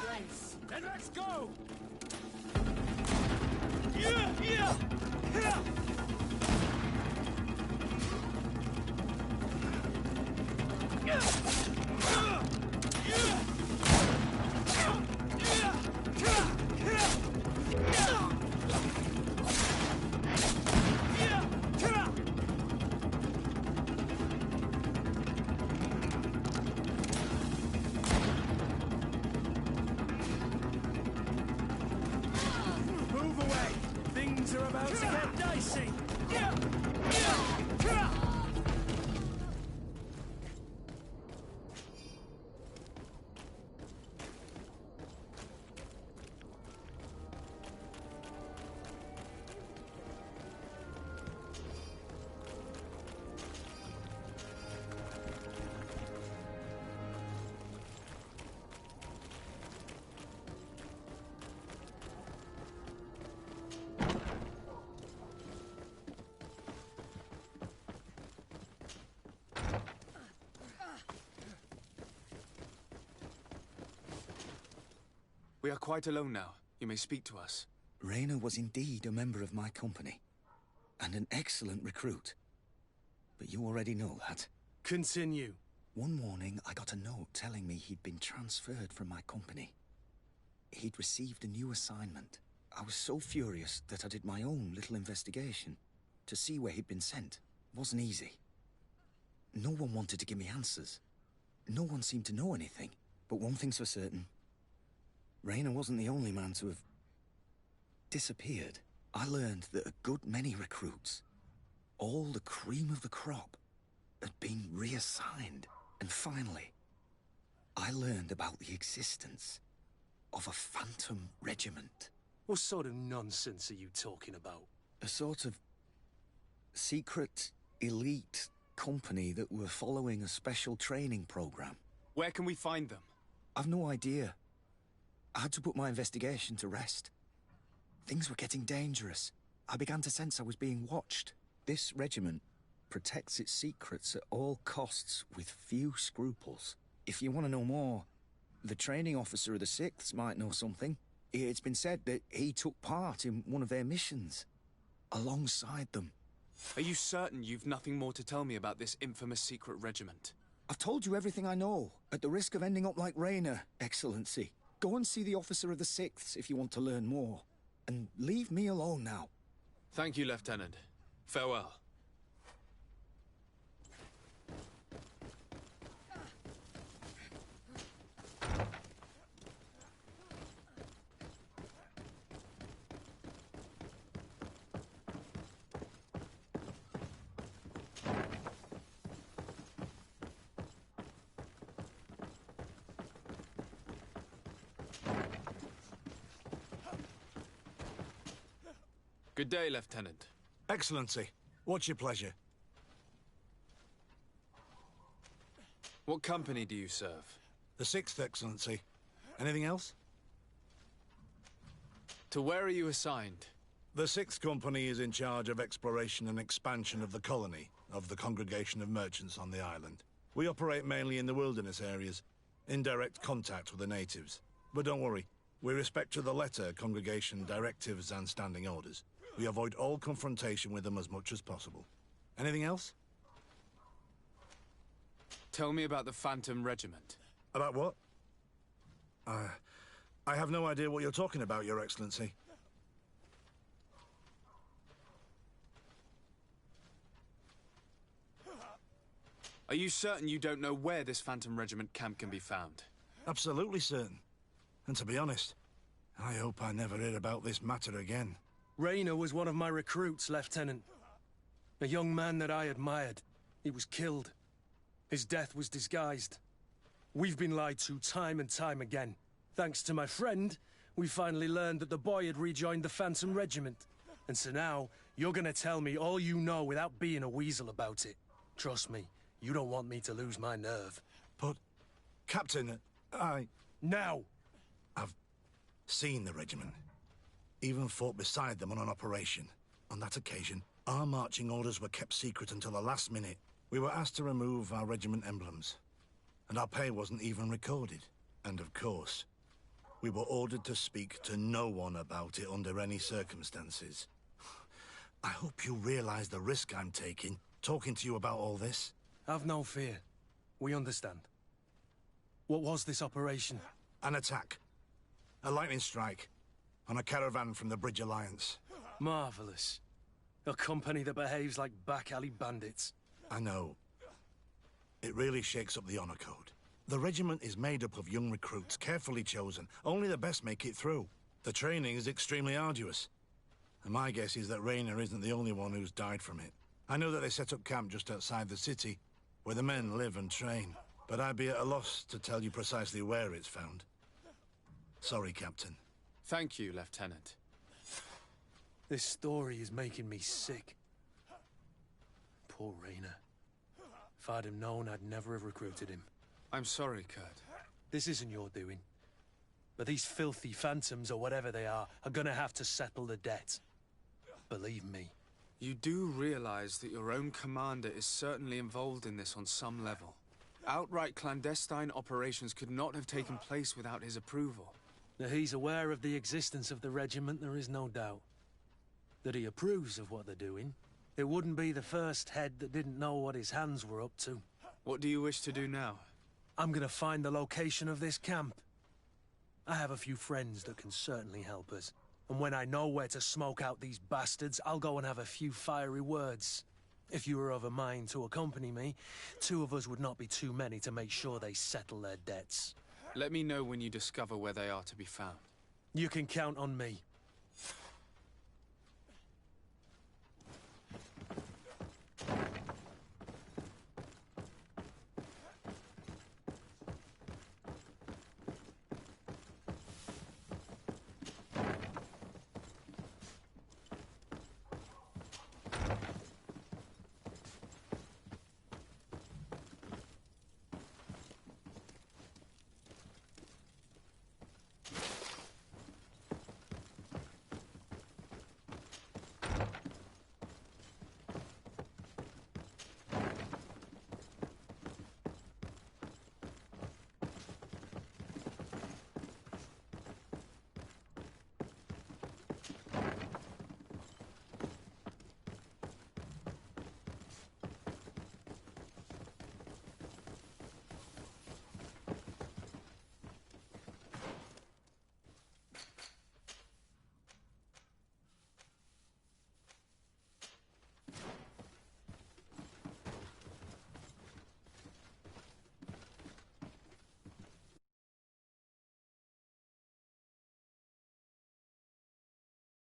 disgrace. Then let's go! Move away! Things are about to get dicey! We are quite alone now. You may speak to us. Rayner was indeed a member of my company, and an excellent recruit. But you already know that. Continue. One morning, I got a note telling me he'd been transferred from my company. He'd received a new assignment. I was so furious that I did my own little investigation to see where he'd been sent. It wasn't easy. No one wanted to give me answers. No one seemed to know anything. But one thing's for certain. Rayner wasn't the only man to have disappeared. I learned that a good many recruits, all the cream of the crop, had been reassigned. And finally, I learned about the existence of a phantom regiment. What sort of nonsense are you talking about? A sort of secret, elite company that were following a special training program. Where can we find them? I've no idea. I had to put my investigation to rest. Things were getting dangerous. I began to sense I was being watched. This regiment protects its secrets at all costs with few scruples. If you want to know more, the training officer of the 6th might know something. It's been said that he took part in one of their missions, alongside them. Are you certain you've nothing more to tell me about this infamous secret regiment? I've told you everything I know, at the risk of ending up like Rayner, Excellency. Go and see the officer of the 6th if you want to learn more. And leave me alone now. Thank you, Lieutenant. Farewell. Good day, Lieutenant. Excellency, what's your pleasure? What company do you serve? The 6th, Excellency. Anything else? To where are you assigned? The 6th Company is in charge of exploration and expansion of the colony of the Congregation of Merchants on the island. We operate mainly in the wilderness areas, in direct contact with the natives. But don't worry, we respect to the letter Congregation directives and standing orders. We avoid all confrontation with them as much as possible. Anything else? Tell me about the Phantom Regiment. About what? I have no idea what you're talking about, Your Excellency. Are you certain you don't know where this Phantom Regiment camp can be found? Absolutely certain. And to be honest, I hope I never hear about this matter again. Rayner was one of my recruits, Lieutenant. A young man that I admired. He was killed. His death was disguised. We've been lied to time and time again. Thanks to my friend, we finally learned that the boy had rejoined the Phantom Regiment. And so now, you're gonna tell me all you know without being a weasel about it. Trust me, you don't want me to lose my nerve. But, Captain, Now! I've seen the regiment. Even fought beside them on an operation. On that occasion, our marching orders were kept secret until the last minute. We were asked to remove our regiment emblems. And our pay wasn't even recorded. And of course, We were ordered to speak to no one about it under any circumstances. I hope you realize the risk I'm taking, talking to you about all this. Have no fear. We understand. What was this operation? An attack. A lightning strike. On a caravan from the Bridge Alliance. Marvelous. A company that behaves like back-alley bandits. I know. It really shakes up the honor code. The regiment is made up of young recruits, carefully chosen. Only the best make it through. The training is extremely arduous. And my guess is that Raynor isn't the only one who's died from it. I know that they set up camp just outside the city, where the men live and train. But I'd be at a loss to tell you precisely where it's found. Sorry, Captain. Thank you, Lieutenant. This story is making me sick. Poor Raynor. If I'd have known, I'd never have recruited him. I'm sorry, Kurt. This isn't your doing. But these filthy phantoms, or whatever they are gonna have to settle the debt. Believe me. You do realize that your own commander is certainly involved in this on some level. Outright clandestine operations could not have taken place without his approval. That he's aware of the existence of the regiment, there is no doubt. That he approves of what they're doing. It wouldn't be the first head that didn't know what his hands were up to. What do you wish to do now? I'm gonna find the location of this camp. I have a few friends that can certainly help us. And when I know where to smoke out these bastards, I'll go and have a few fiery words. If you were of a mind to accompany me, 2 of us would not be too many to make sure they settle their debts. Let me know when you discover where they are to be found. You can count on me.